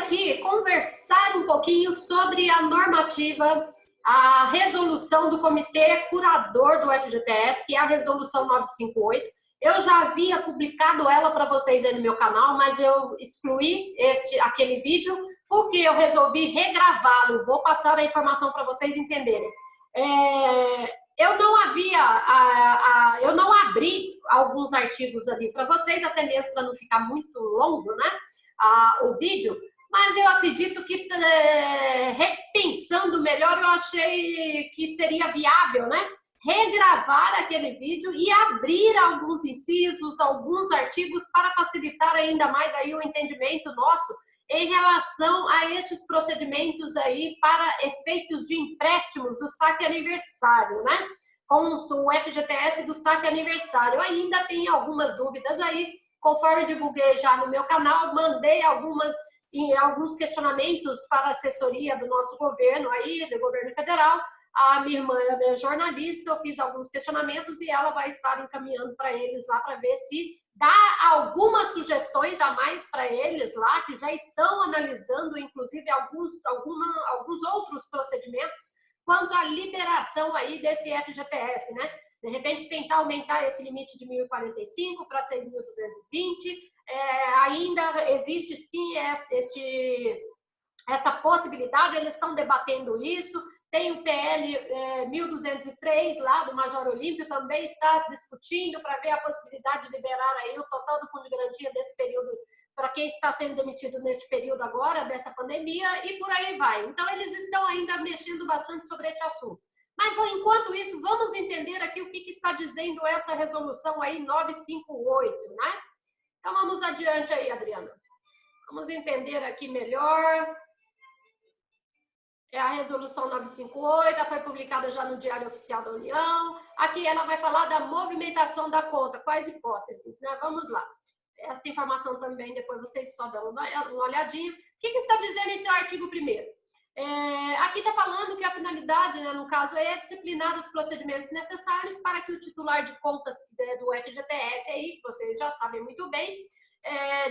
aqui conversar um pouquinho sobre a normativa, a resolução do Comitê Curador do FGTS, que é a resolução 958. Eu já havia publicado ela para vocês aí no meu canal, mas eu excluí aquele vídeo porque eu resolvi regravá-lo. Vou passar a informação para vocês entenderem. Eu não abri alguns artigos ali para vocês, a tendência para não ficar muito longo, né, o vídeo, mas eu acredito que, repensando melhor, eu achei que seria viável, né, regravar aquele vídeo e abrir alguns incisos, alguns artigos para facilitar ainda mais aí o entendimento nosso em relação a estes procedimentos aí para efeitos de empréstimos do saque aniversário, né? Com o FGTS do saque aniversário. Ainda tem algumas dúvidas aí, conforme divulguei já no meu canal, mandei alguns questionamentos para a assessoria do nosso governo aí, do governo federal. A minha irmã é jornalista, eu fiz alguns questionamentos e ela vai estar encaminhando para eles lá para ver se dá algumas sugestões a mais para eles lá, que já estão analisando, inclusive, alguns outros procedimentos quanto à liberação aí desse FGTS, né? De repente, tentar aumentar esse limite de 1.045 para 6.220. Ainda existe, sim, essa possibilidade, eles estão debatendo isso. Tem o PL 1203 lá do Major Olímpio, também está discutindo para ver a possibilidade de liberar aí o total do fundo de garantia desse período para quem está sendo demitido neste período agora, desta pandemia, e por aí vai. Então, eles estão ainda mexendo bastante sobre esse assunto. Mas, enquanto isso, vamos entender aqui o que está dizendo esta resolução aí 958, né? Então, vamos adiante aí, Adriana. Vamos entender aqui melhor. É a resolução 958, ela foi publicada já no Diário Oficial da União. Aqui ela vai falar da movimentação da conta, quais hipóteses, né? Vamos lá. Essa informação também, depois vocês só dão uma olhadinha. O que está dizendo esse artigo 1º? Aqui está falando que a finalidade, né, no caso, é disciplinar os procedimentos necessários para que o titular de contas do FGTS, aí, que vocês já sabem muito bem,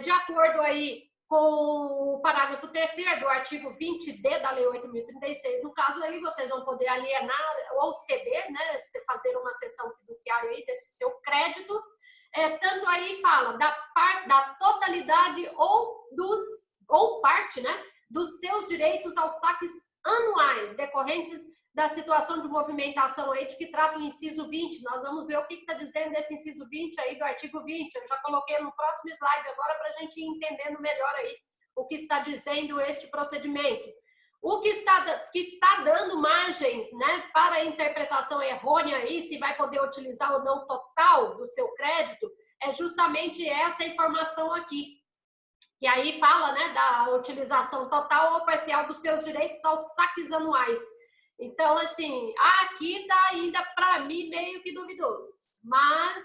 de acordo aí com o parágrafo 3º do artigo 20D da Lei 8.036, no caso aí vocês vão poder alienar ou ceder, né, fazer uma cessão fiduciária aí desse seu crédito, tanto aí fala da totalidade ou parte, né, dos seus direitos aos saques anuais decorrentes da situação de movimentação aí de que trata o inciso 20. Nós vamos ver o que está dizendo desse inciso 20 aí do artigo 20. Eu já coloquei no próximo slide agora para a gente ir entendendo melhor aí o que está dizendo este procedimento. O que está dando margens, né, para a interpretação errônea aí, se vai poder utilizar ou não total do seu crédito, é justamente esta informação aqui. Que aí fala, né, da utilização total ou parcial dos seus direitos aos saques anuais. Então, assim, aqui está ainda, para mim, meio que duvidoso. Mas,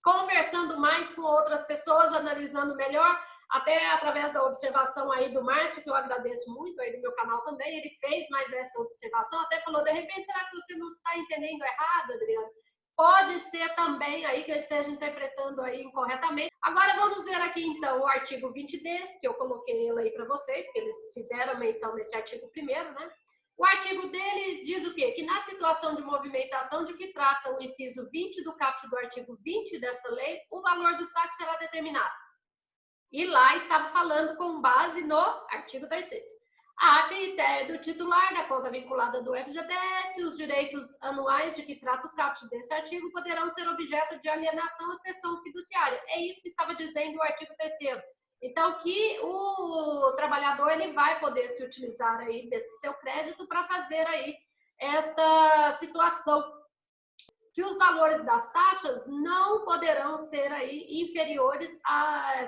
conversando mais com outras pessoas, analisando melhor, até através da observação aí do Márcio, que eu agradeço muito, aí do meu canal também, ele fez mais essa observação, até falou, de repente, será que você não está entendendo errado, Adriana? Pode ser também aí que eu esteja interpretando aí incorretamente. Agora vamos ver aqui então o artigo 20D, que eu coloquei ele aí para vocês, que eles fizeram menção nesse artigo 1º, né? O artigo dele diz o quê? Que na situação de movimentação de que trata o inciso 20 do caput do artigo 20 desta lei, o valor do saque será determinado. E lá estava falando com base no artigo 3º. A critério do titular da conta vinculada do FGTS, os direitos anuais de que trata o caput desse artigo poderão ser objeto de alienação ou cessão fiduciária. É isso que estava dizendo o artigo 3º. Então, que o trabalhador ele vai poder se utilizar aí desse seu crédito para fazer aí esta situação. Que os valores das taxas não poderão ser aí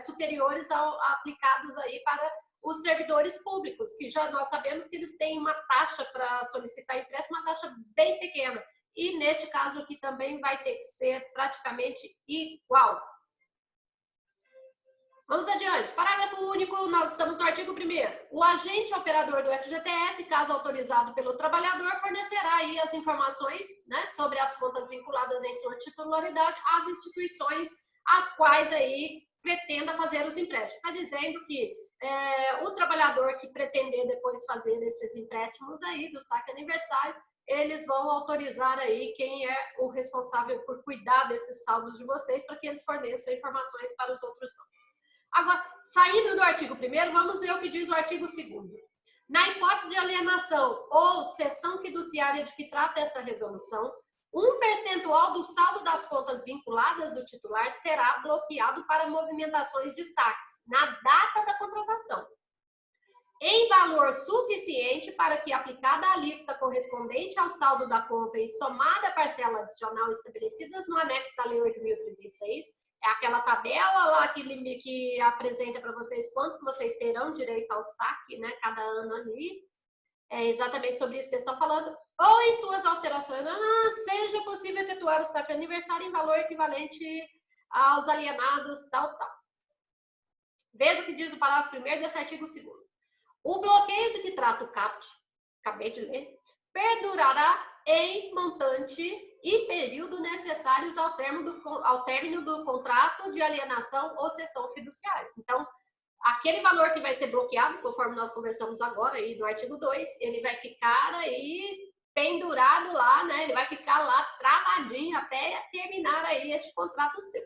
superiores aplicados aí para os servidores públicos, que já nós sabemos que eles têm uma taxa para solicitar empréstimo, uma taxa bem pequena. E neste caso aqui também vai ter que ser praticamente igual. Vamos adiante. Parágrafo único, nós estamos no artigo 1º. O agente operador do FGTS, caso autorizado pelo trabalhador, fornecerá aí as informações, né, sobre as contas vinculadas em sua titularidade às instituições às quais aí pretenda fazer os empréstimos. Está dizendo que o trabalhador que pretender depois fazer esses empréstimos aí do saque aniversário, eles vão autorizar aí quem é o responsável por cuidar desses saldos de vocês para que eles forneçam informações para os outros nomes. Agora, saindo do artigo 1º, vamos ver o que diz o artigo 2º. Na hipótese de alienação ou cessão fiduciária de que trata esta resolução, um percentual do saldo das contas vinculadas do titular será bloqueado para movimentações de saques na data da contratação, em valor suficiente para que, aplicada a alíquota correspondente ao saldo da conta e somada a parcela adicional estabelecidas no anexo da Lei 8.036, é aquela tabela lá que apresenta para vocês quanto que vocês terão direito ao saque, né, cada ano ali. É exatamente sobre isso que eles estão falando. Ou em suas alterações, seja possível efetuar o saque aniversário em valor equivalente aos alienados, tal. Veja o que diz o parágrafo 1º desse artigo 2º. O bloqueio de que trata o CAPT, acabei de ler, perdurará em montante e período necessários ao término do contrato de alienação ou cessão fiduciária. Então, aquele valor que vai ser bloqueado, conforme nós conversamos agora aí no artigo 2, ele vai ficar aí pendurado lá, né? Ele vai ficar lá travadinho até terminar aí este contrato seu.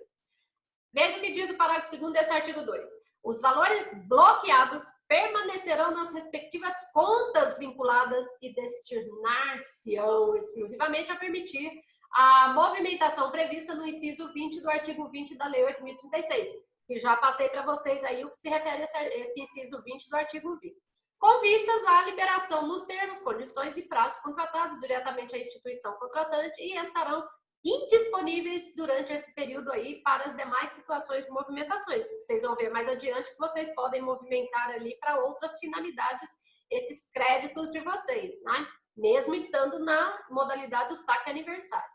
Veja o que diz o parágrafo 2º desse artigo 2. Os valores bloqueados permanecerão nas respectivas contas vinculadas e destinar-se-ão exclusivamente a permitir a movimentação prevista no inciso 20 do artigo 20 da Lei 8.036. E já passei para vocês aí o que se refere a esse inciso 20 do artigo 20. Com vistas à liberação nos termos, condições e prazos contratados diretamente à instituição contratante e estarão indisponíveis durante esse período aí para as demais situações de movimentações. Vocês vão ver mais adiante que vocês podem movimentar ali para outras finalidades esses créditos de vocês, né? Mesmo estando na modalidade do saque aniversário.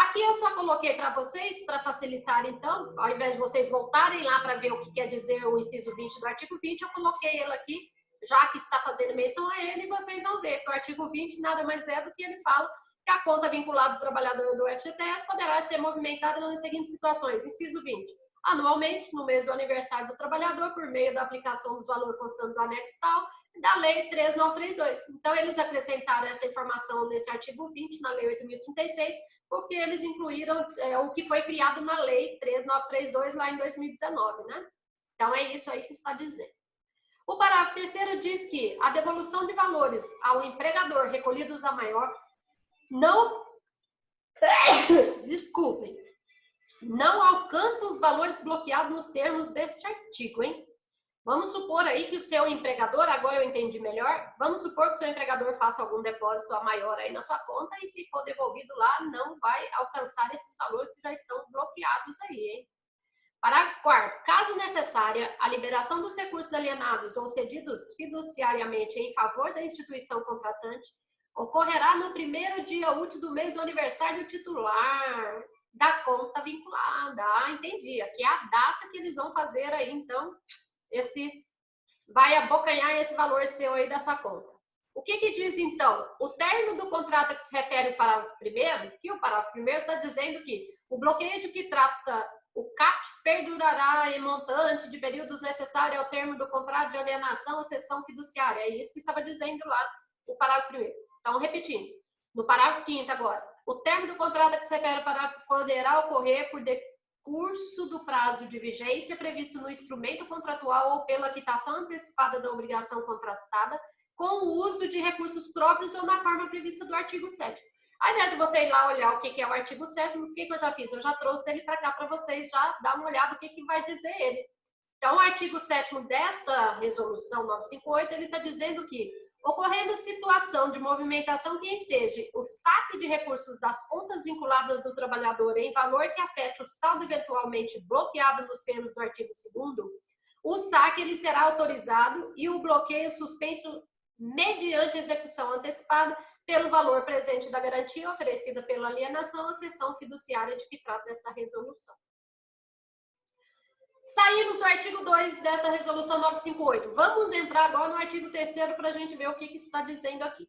Aqui eu só coloquei para vocês, para facilitar então, ao invés de vocês voltarem lá para ver o que quer dizer o inciso 20 do artigo 20, eu coloquei ele aqui, já que está fazendo menção a ele, vocês vão ver que o artigo 20 nada mais é do que ele fala que a conta vinculada do trabalhador do FGTS poderá ser movimentada nas seguintes situações. Inciso 20. Anualmente, no mês do aniversário do trabalhador, por meio da aplicação dos valores constantes do anexo tal, da Lei 3.932. Então, eles acrescentaram essa informação nesse artigo 20, na Lei 8.036, porque eles incluíram o que foi criado na Lei 3.932 lá em 2019, né? Então, é isso aí que está dizendo. O parágrafo 3º diz que a devolução de valores ao empregador recolhidos a maior não alcança os valores bloqueados nos termos deste artigo, hein? Vamos supor aí que o seu empregador, agora eu entendi melhor, vamos supor que o seu empregador faça algum depósito a maior aí na sua conta e se for devolvido lá, não vai alcançar esses valores que já estão bloqueados aí, hein? Parágrafo 4º. Caso necessária, a liberação dos recursos alienados ou cedidos fiduciariamente em favor da instituição contratante ocorrerá no primeiro dia útil do mês do aniversário do titular da conta vinculada. Entendi. Aqui é a data que eles vão fazer aí, então, vai abocanhar esse valor seu aí dessa conta. O que diz, então? O término do contrato a que se refere o parágrafo 1º, que o parágrafo 1º está dizendo que o bloqueio de que trata o CAPT perdurará em montante de períodos necessários ao término do contrato de alienação ou cessão fiduciária. É isso que estava dizendo lá o parágrafo 1º. Então, repetindo, no parágrafo 5º agora, o término do contrato a que se refere poderá ocorrer por decurso do prazo de vigência previsto no instrumento contratual ou pela quitação antecipada da obrigação contratada com o uso de recursos próprios ou na forma prevista do artigo 7º. Ao invés de você ir lá olhar o que é o artigo 7º, o que eu já fiz? Eu já trouxe ele para cá para vocês já dar uma olhada o que vai dizer ele. Então, o artigo 7º desta resolução 958, ele está dizendo que ocorrendo situação de movimentação que enseja o saque de recursos das contas vinculadas do trabalhador em valor que afete o saldo eventualmente bloqueado nos termos do artigo 2º, o saque ele será autorizado e o bloqueio suspenso mediante execução antecipada pelo valor presente da garantia oferecida pela alienação ou cessão fiduciária de que trata esta resolução. Saímos do artigo 2 desta resolução 958. Vamos entrar agora no artigo 3º para a gente ver o que está dizendo aqui.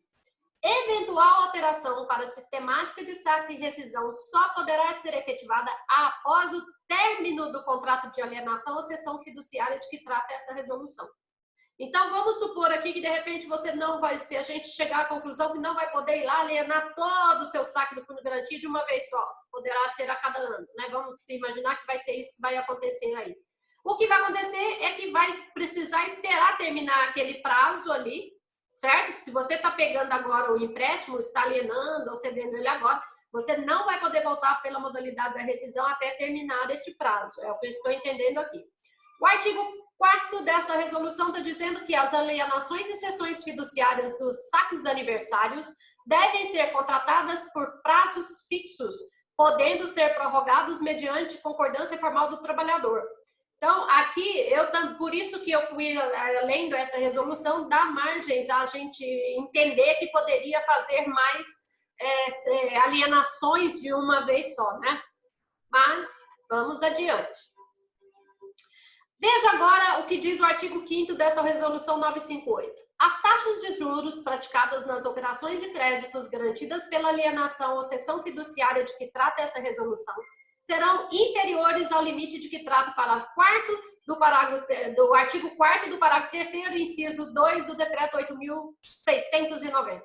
Eventual alteração para a sistemática de saque e rescisão só poderá ser efetivada após o término do contrato de alienação ou cessão fiduciária de que trata essa resolução. Então, vamos supor aqui que, de repente, você não vai, se a gente chegar à conclusão que não vai poder ir lá alienar todo o seu saque do fundo de garantia de uma vez só, poderá ser a cada ano, né? Vamos imaginar que vai ser isso que vai acontecer aí. O que vai acontecer é que vai precisar esperar terminar aquele prazo ali, certo? Que se você está pegando agora o empréstimo, está alienando ou cedendo ele agora, você não vai poder voltar pela modalidade da rescisão até terminar este prazo. É o que eu estou entendendo aqui. O artigo 4º dessa resolução está dizendo que as alienações e cessões fiduciárias dos saques aniversários devem ser contratadas por prazos fixos, podendo ser prorrogados mediante concordância formal do trabalhador. Então, aqui, por isso que eu fui lendo essa resolução, dá margens a gente entender que poderia fazer mais alienações de uma vez só, né? Mas, vamos adiante. Veja agora o que diz o artigo 5º desta resolução 958. As taxas de juros praticadas nas operações de créditos garantidas pela alienação ou cessão fiduciária de que trata essa resolução serão inferiores ao limite de que trata o parágrafo 4º do artigo 4º do parágrafo 3º, inciso 2 do decreto 8.690.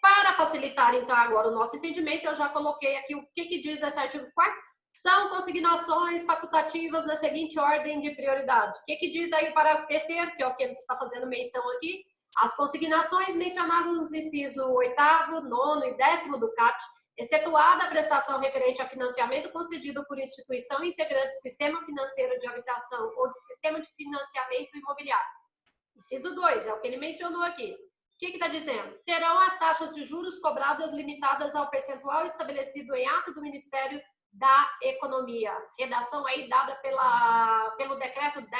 Para facilitar, então, agora o nosso entendimento, eu já coloquei aqui o que diz esse artigo 4º. São consignações facultativas na seguinte ordem de prioridade. O que diz aí o parágrafo 3º, que é o que ele está fazendo menção aqui? As consignações mencionadas nos incisos 8º, 9º e 10º do CAPT, excetuada a prestação referente a financiamento concedido por instituição integrante do sistema financeiro de habitação ou de sistema de financiamento imobiliário. Inciso 2, é o que ele mencionou aqui. O que está dizendo? Terão as taxas de juros cobradas limitadas ao percentual estabelecido em ato do Ministério da Economia. Redação aí dada pelo decreto 10.328.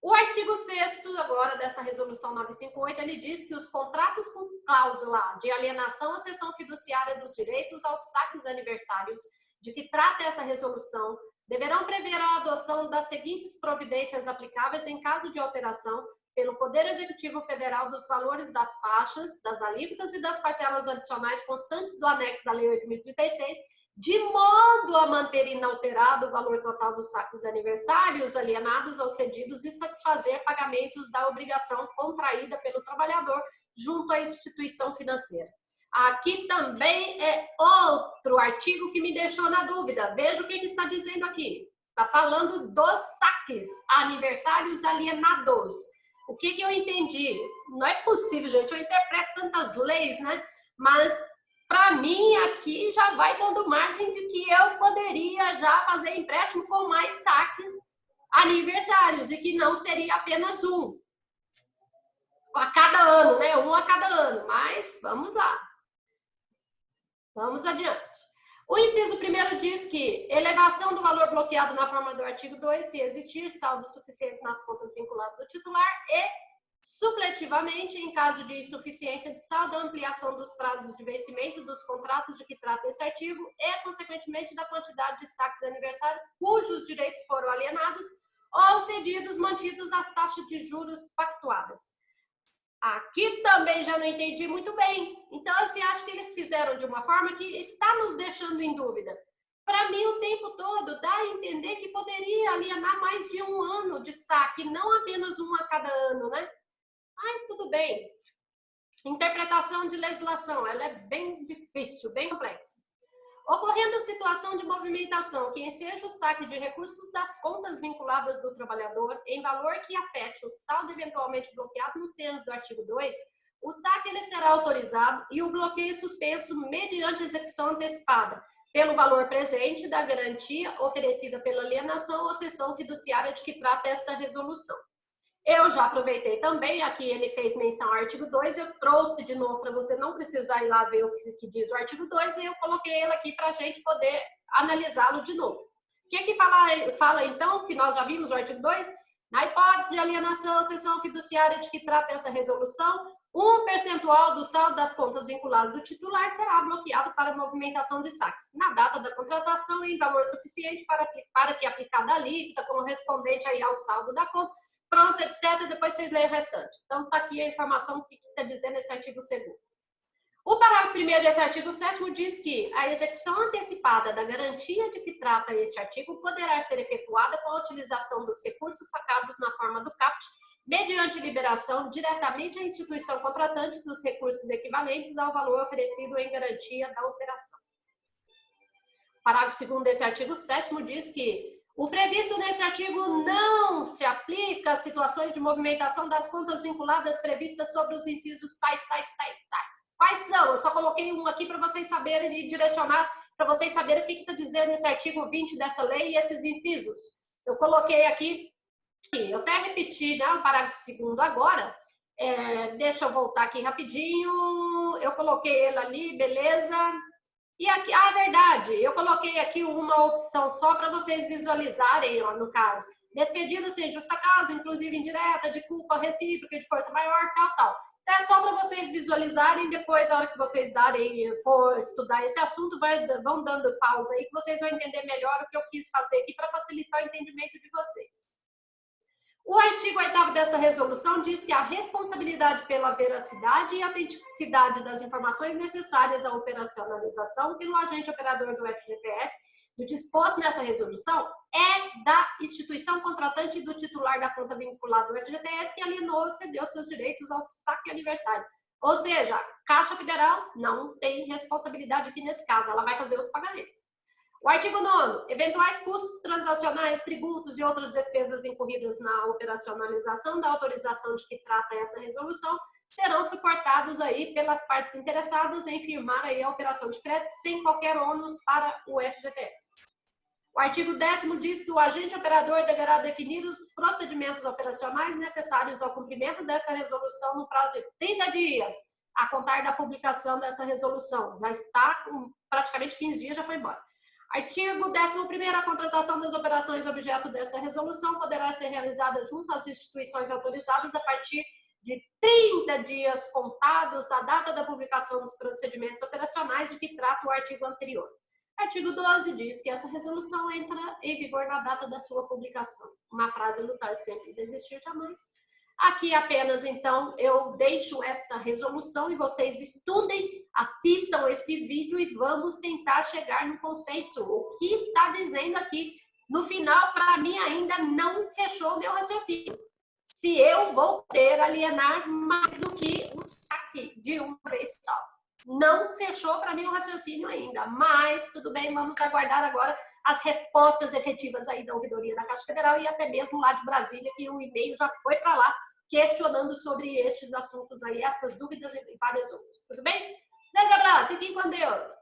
O artigo 6º agora desta resolução 958, ele diz que os contratos com cláusula de alienação ou cessão fiduciária dos direitos aos saques aniversários de que trata esta resolução deverão prever a adoção das seguintes providências aplicáveis em caso de alteração pelo Poder Executivo Federal dos valores das faixas, das alíquotas e das parcelas adicionais constantes do anexo da Lei 8.036, de modo a manter inalterado o valor total dos saques aniversários alienados ou cedidos e satisfazer pagamentos da obrigação contraída pelo trabalhador junto à instituição financeira. Aqui também é outro artigo que me deixou na dúvida. Veja o que está dizendo aqui. Está falando dos saques aniversários alienados. O que eu entendi? Não é possível, gente, eu interpreto tantas leis, né? Mas, para mim, aqui já vai dando margem de que eu poderia já fazer empréstimo com mais saques aniversários e que não seria apenas um a cada ano, né? Um a cada ano. Mas, vamos lá. Vamos adiante. O inciso 1º diz que elevação do valor bloqueado na forma do artigo 2, se existir saldo suficiente nas contas vinculadas do titular e, supletivamente, em caso de insuficiência de saldo, a ampliação dos prazos de vencimento dos contratos de que trata esse artigo e, consequentemente, da quantidade de saques aniversários cujos direitos foram alienados ou cedidos mantidos nas taxas de juros pactuadas. Aqui também já não entendi muito bem. Então, assim, acho que eles fizeram de uma forma que está nos deixando em dúvida. Para mim, o tempo todo dá a entender que poderia alienar mais de um ano de saque, não apenas um a cada ano, né? Mas tudo bem. Interpretação de legislação, ela é bem difícil, bem complexa. Ocorrendo situação de movimentação que enseja o saque de recursos das contas vinculadas do trabalhador em valor que afete o saldo eventualmente bloqueado nos termos do artigo 2, o saque ele será autorizado e o bloqueio suspenso mediante execução antecipada pelo valor presente da garantia oferecida pela alienação ou cessão fiduciária de que trata esta resolução. Eu já aproveitei também, aqui ele fez menção ao artigo 2, eu trouxe de novo para você não precisar ir lá ver o que diz o artigo 2 e eu coloquei ele aqui para a gente poder analisá-lo de novo. O que fala então, que nós já vimos o artigo 2? Na hipótese de alienação ou cessão fiduciária de que trata esta resolução, um percentual do saldo das contas vinculadas do titular será bloqueado para movimentação de saques, na data da contratação em valor suficiente para que aplicada a alíquota correspondente aí ao saldo da conta, pronto, etc. Depois vocês leem o restante. Então, está aqui a informação que está dizendo esse artigo 2º. O parágrafo 1º desse artigo 7º diz que a execução antecipada da garantia de que trata este artigo poderá ser efetuada com a utilização dos recursos sacados na forma do CAPT, mediante liberação diretamente à instituição contratante dos recursos equivalentes ao valor oferecido em garantia da operação. O parágrafo 2º desse artigo 7º diz que o previsto nesse artigo não se aplica a situações de movimentação das contas vinculadas previstas sobre os incisos tais. Quais são? Eu só coloquei um aqui para vocês saberem e direcionar, para vocês saberem o que está dizendo nesse artigo 20 dessa lei e esses incisos. Eu coloquei aqui, eu até repeti, né, o parágrafo 2º agora. Deixa eu voltar aqui rapidinho. Eu coloquei ele ali, beleza. E aqui, verdade, eu coloquei aqui uma opção só para vocês visualizarem, ó, no caso. Despedida sem justa causa, inclusive indireta, de culpa recíproca, de força maior, tal. Então, é só para vocês visualizarem, depois, a hora que vocês for estudar esse assunto, vão dando pausa aí, que vocês vão entender melhor o que eu quis fazer aqui para facilitar o entendimento de vocês. O artigo 8º desta resolução diz que a responsabilidade pela veracidade e autenticidade das informações necessárias à operacionalização pelo agente operador do FGTS, do disposto nessa resolução, é da instituição contratante e do titular da conta vinculada ao FGTS que alienou ou cedeu seus direitos ao saque aniversário. Ou seja, a Caixa Federal não tem responsabilidade aqui nesse caso, ela vai fazer os pagamentos. O artigo 9º, eventuais custos transacionais, tributos e outras despesas incorridas na operacionalização da autorização de que trata essa resolução serão suportados aí pelas partes interessadas em firmar aí a operação de crédito sem qualquer ônus para o FGTS. O artigo 10º diz que o agente operador deverá definir os procedimentos operacionais necessários ao cumprimento desta resolução no prazo de 30 dias, a contar da publicação desta resolução. Já está com praticamente 15 dias, já foi embora. Artigo 11º, a contratação das operações objeto desta resolução poderá ser realizada junto às instituições autorizadas a partir de 30 dias contados da data da publicação dos procedimentos operacionais de que trata o artigo anterior. Artigo 12 diz que essa resolução entra em vigor na data da sua publicação. Uma frase: lutar sempre e desistir jamais. Aqui apenas, então, eu deixo esta resolução e vocês estudem, assistam este vídeo e vamos tentar chegar no consenso. O que está dizendo aqui, no final, para mim, ainda não fechou meu raciocínio. Se eu vou poder alienar mais do que um saque de uma vez só. Não fechou para mim o raciocínio ainda, mas tudo bem, vamos aguardar agora as respostas efetivas aí da ouvidoria da Caixa Federal e até mesmo lá de Brasília, que o e-mail já foi para lá, questionando sobre estes assuntos aí, essas dúvidas e várias outras. Tudo bem? Grande abraço, fiquem com Deus!